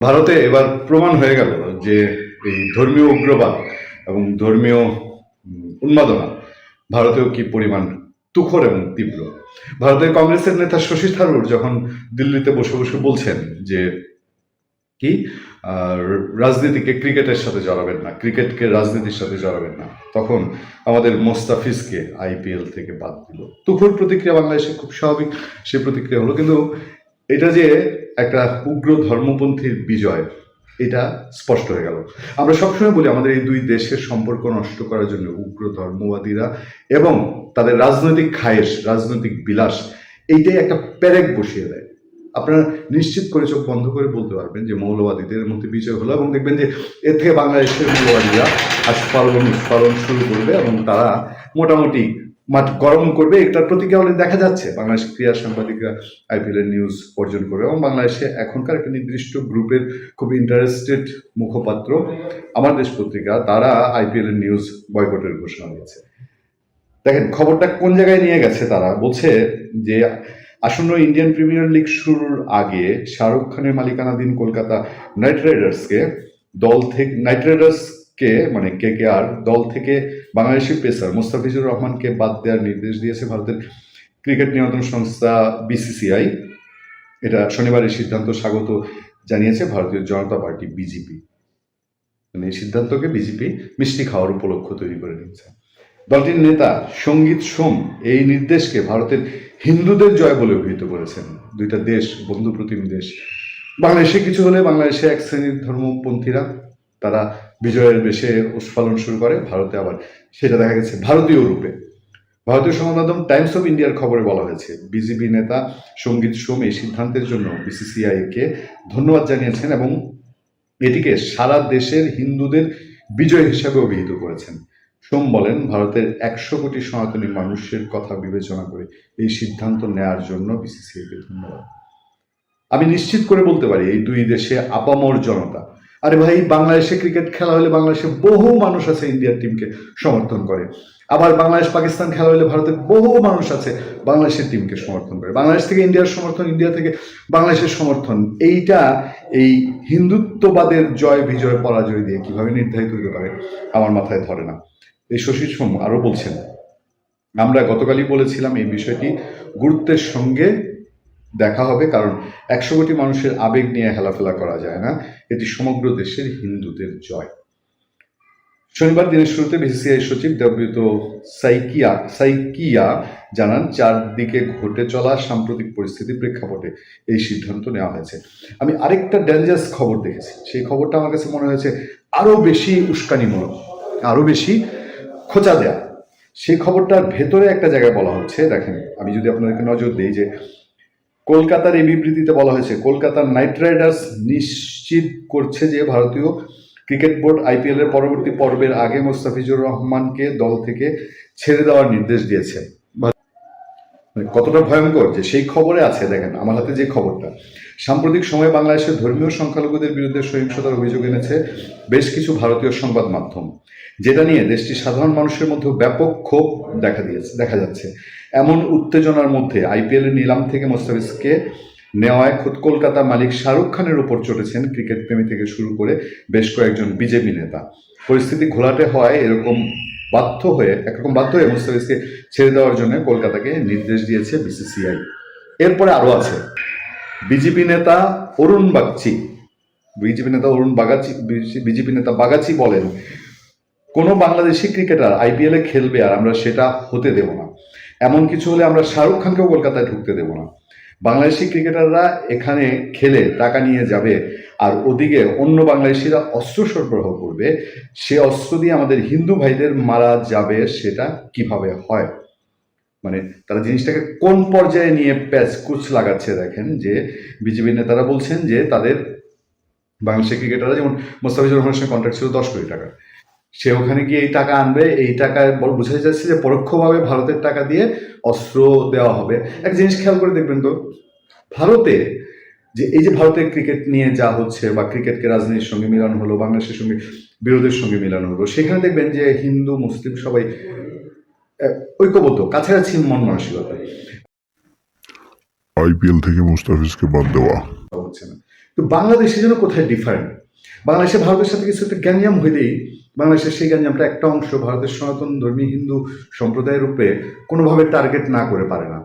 ভারতে এবার প্রমাণ হয়ে গেল যে এই ধর্মীয় উগ্রবাদ এবং ধর্মীয় উন্মাদনা ভারতেও কি পরিমাণ তুখর এবং তীব্র। ভারতের কংগ্রেসের নেতা শশী থারুর যখন দিল্লিতে বসে বসে বলছেন যে কি রাজনীতিকে ক্রিকেটের সাথে জড়াবেন না, ক্রিকেটকে রাজনীতির সাথে জড়াবেন না, তখন আমাদের মোস্তাফিজকে আইপিএল থেকে বাদ দিল। তুখোর প্রতিক্রিয়া বাংলাদেশে খুব স্বাভাবিক সে প্রতিক্রিয়া হলো, কিন্তু এটা যে একটা উগ্র ধর্মপন্থীর বিজয় এটা স্পষ্ট হয়ে গেল। আমরা সবসময় বলি আমাদের এই দুই দেশের সম্পর্ক নষ্ট করার জন্য উগ্র ধর্মবাদীরা এবং তাদের রাজনৈতিক খায়েশ, রাজনৈতিক বিলাস এইটাই একটা পেরেক বসিয়ে দেয়। আপনারা নিশ্চিত করে চোখ বন্ধ করে বলতে পারবেন যে মৌলবাদীদের মধ্যে বিজয় হলো, এবং দেখবেন যে এর থেকে বাংলাদেশের মৌলবাদীরা স্ফলন শুরু করবে এবং তারা মোটামুটি মাঠ গরম করবে। এটার প্রতিক্রিয়া অলরেডি দেখা যাচ্ছে। বাংলাদেশ ক্রীড়া সাংবাদিকরা আইপিএল এর নিউজ অর্জন করবে এবং বাংলাদেশে এখনকার একটা নির্দিষ্ট গ্রুপের খুব ইন্টারেস্টেড মুখপাত্র আমার দেশ পত্রিকা, তারা আইপিএল এর নিউজ বয়কটের ঘোষণা দিয়েছে। দেখেন খবরটা কোন জায়গায় নিয়ে গেছে। তারা বলছে যে আসন্ন ইন্ডিয়ান প্রিমিয়ার লিগ শুরুর আগে শাহরুখ খানের মালিকানাধীন কলকাতা নাইট রাইডার্সকে মানে কেকেআর দল থেকে বাংলাদেশি পেসার মোস্তাফিজুর রহমানকে বাদ দেওয়ার নির্দেশ দিয়েছে ভারতের ক্রিকেট নিয়ন্ত্রণ সংস্থা বিসিসিআই। এটা শনিবার এই সিদ্ধান্ত স্বাগত জানিয়েছে ভারতীয় জনতা পার্টি বিজেপি। মানে এই সিদ্ধান্তকে বিজেপি মিষ্টি খাওয়ার উপলক্ষ তৈরি করে নিচ্ছে। দলটির নেতা সঙ্গীত সোম এই নির্দেশকে ভারতের হিন্দুদের জয় বলে অভিহিত করেছেন। দুইটা দেশ বন্ধু প্রতিম দেশ। বাংলাদেশে কিছু হলে বাংলাদেশে এক শ্রেণীর ধর্মপন্থীরা তারা বিজয়ের বেশে উৎফলন শুরু করে, ভারতে আবার সেটা দেখা গেছে ভারতীয় রূপে। ভারতীয় সংবাদ মাধ্যম টাইমস অফ ইন্ডিয়ার খবরে বলা হয়েছে বিজেপি নেতা সঙ্গীত সোম এই সিদ্ধান্তের জন্য বিসিসিআই কে ধন্যবাদ জানিয়েছেন এবং এটিকে সারা দেশের হিন্দুদের বিজয় হিসাবে অভিহিত করেছেন। সোম বলেন, ভারতের 100 কোটি সনাতনী মানুষের কথা বিবেচনা করে এই সিদ্ধান্ত নেয়ার জন্য বিসিসিআইকে ধন্যবাদ। আমি নিশ্চিত করে বলতে পারি এই দুই দেশে আপামর জনতা, আরে ভাই বাংলাদেশে ক্রিকেট খেলা হলে বাংলাদেশে বহু মানুষ আছে ইন্ডিয়ার টিমকে সমর্থন করে, আবার বাংলাদেশ পাকিস্তান খেলা হলে ভারতের বহু মানুষ আছে বাংলাদেশের টিমকে সমর্থন করে, বাংলাদেশ থেকে ইন্ডিয়ার সমর্থন, ইন্ডিয়া থেকে বাংলাদেশের সমর্থন। এইটা এই হিন্দুত্ববাদের জয় বিজয় পরাজয় দিয়ে কিভাবে নির্ধারিত হতে পারে আমার মাথায় ধরে না। এই শশী সোম আরো বলছেন, আমরা গতকালই বলেছিলাম এই বিষয়টি গুরুত্বের সঙ্গে দেখা হবে, কারণ 100 কোটি মানুষের আবেগ নিয়ে হেলাফেলা করা যায় না, এটি সমগ্র দেশের হিন্দুদের জয়। শনিবার দিনের শুরুতে বিসিসিআই সচিব দেবব্রত সাইকিয়া জানান, চারদিকে ঘটে চলা সাম্প্রতিক পরিস্থিতির প্রেক্ষাপটে এই সিদ্ধান্ত নেওয়া হয়েছে। আমি আরেকটা ডেঞ্জারাস খবর দেখেছি, সেই খবরটা আমার কাছে মনে হয়েছে আরো বেশি উস্কানিমূলক, আরো বেশি খোঁচা দেয়া। সেই খবরটার ভেতরে একটা জায়গায় বলা হচ্ছে, দেখেন আমি যদি আপনাদেরকে নজর দিই, যে কলকাতার এই বিবৃতিতে বলা হয়েছে কলকাতার নাইট রাইডার্স নিশ্চিত করছে যে ভারতীয় ক্রিকেট বোর্ড আইপিএল এর পরবর্তী পর্বের আগে মোস্তাফিজুর রহমানকে দল থেকে ছেড়ে দেওয়ার নির্দেশ দিয়েছে। কতটা ভয়ঙ্কর যে সেই খবরে আছে, দেখেন আমার হাতে যে খবরটা, সাম্প্রতিক সময়ে বাংলাদেশের ধর্মীয় সংখ্যালঘুদের বিরুদ্ধে সহিংসতার অভিযোগ এনেছে বেশ কিছু ভারতীয় সংবাদ মাধ্যম, যেটা নিয়ে দেশটির সাধারণ মানুষের মধ্যে ব্যাপক ক্ষোভ দেখা যাচ্ছে। এমন উত্তেজনার মধ্যে আইপিএল এর নিলাম থেকে মোস্তাফিজকে নেওয়ায় খোদ কলকাতা মালিক শাহরুখ খানের উপর চটেছেন ক্রিকেট প্রেমী থেকে শুরু করে বেশ কয়েকজন বিজেপি নেতা। পরিস্থিতি ঘোলাটে হওয়ায় একরকম বাধ্য হয়ে মুস্তাফিজকে ছেড়ে দেওয়ার জন্য কলকাতাকে নির্দেশ দিয়েছে বিসিসিআই। এরপরে আরো আছে বিজেপি নেতা অরুণ বাগাচি বলেন, কোনো বাংলাদেশি ক্রিকেটার আইপিএল এ খেলবে আর আমরা সেটা হতে দেব না। এমন কিছু হলে আমরা শাহরুখ খানকেও কলকাতায় ঢুকতে দেব না। বাংলাদেশি ক্রিকেটাররা এখানে খেলে টাকা নিয়ে যাবে আর ওদিকে অন্য বাংলাদেশিরা অস্ত্র সরবরাহ করবে, সে অস্ত্র দিয়ে আমাদের হিন্দু ভাইদের মারা যাবে, সেটা কিভাবে হয়? মানে তারা জিনিসটাকে কোন পর্যায়ে নিয়ে কুচ লাগাচ্ছে। দেখেন যে বিজেপি নেতারা বলছেন যে তাদের বাংলাদেশি ক্রিকেটাররা, যেমন মোস্তাফিজুর রহমানের সঙ্গে কন্ট্রাক্ট ছিল 10 কোটি টাকা, সে ওখানে গিয়ে এই টাকা আনবে, এই টাকায় বোঝা যাচ্ছে যে পরোক্ষভাবে ভারতের টাকা দিয়ে অস্ত্র দেওয়া হবে। এক জিনিস খেয়াল করে দেখবেন তো, ভারতে যে এই যে ভারতের ক্রিকেট নিয়ে যা হচ্ছে বা ক্রিকেটকে রাজনীতির সঙ্গে মিলানো হলো, বাংলাদেশের সঙ্গে বিরোধের সঙ্গে মিলানো হলো, সেখানে দেখবেন যে হিন্দু মুসলিম সবাই ঐক্যবদ্ধ, কাছাকাছি মন মানসিকতা। আইপিএল থেকে মুস্তাফিজকে বাদ দেওয়া হচ্ছে না, তো বাংলাদেশের জন্য কোথায় ডিফারেন্ট? বাংলাদেশে ভারতের সাথে কিছু একটা গ্যাঞ্জাম হইলেই বাংলাদেশের সেই গ্যাঞ্জামটা একটা অংশ ভারতের সনাতন ধর্মী হিন্দু সম্প্রদায়ের উপরে কোনোভাবে টার্গেট না করে পারে না।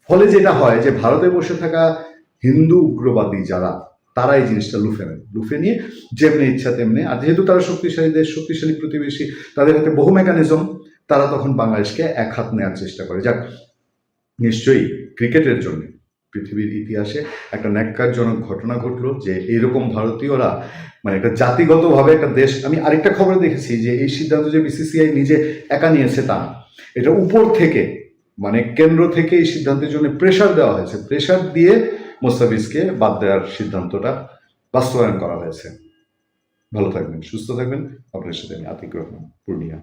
ফলে যেটা হয় যে ভারতে বসে থাকা হিন্দু উগ্রবাদী যারা, তারা এই জিনিসটা লুফে নিয়ে যেমনি ইচ্ছা তেমনি, আর যেহেতু তারা শক্তিশালী দেশ, শক্তিশালী প্রতিবেশী, তাদের হাতে বহু মেকানিজম, তারা তখন বাংলাদেশকে এক হাত নেওয়ার চেষ্টা করে। যাক, নিশ্চয়ই ক্রিকেটের জন্য পৃথিবীর ইতিহাসে একটা ন্যাক্কারজনক ঘটনা ঘটলো যে এইরকম ভারতীয়রা মানে একটা জাতিগতভাবে একটা দেশ। আমি আরেকটা খবরে দেখেছি যে এই সিদ্ধান্ত যে বিসিসিআই নিজে একা নিয়েছে তা না, এটা উপর থেকে মানে কেন্দ্র থেকে এই সিদ্ধান্তের জন্য প্রেশার দেওয়া হয়েছে, প্রেশার দিয়ে মোস্তাফিজকে বাদ দেওয়ার সিদ্ধান্তটা বাস্তবায়ন করা হয়েছে। ভালো থাকবেন, সুস্থ থাকবেন। আপনার সাথে আমি আতিক রহমান, পূর্ণিয়া।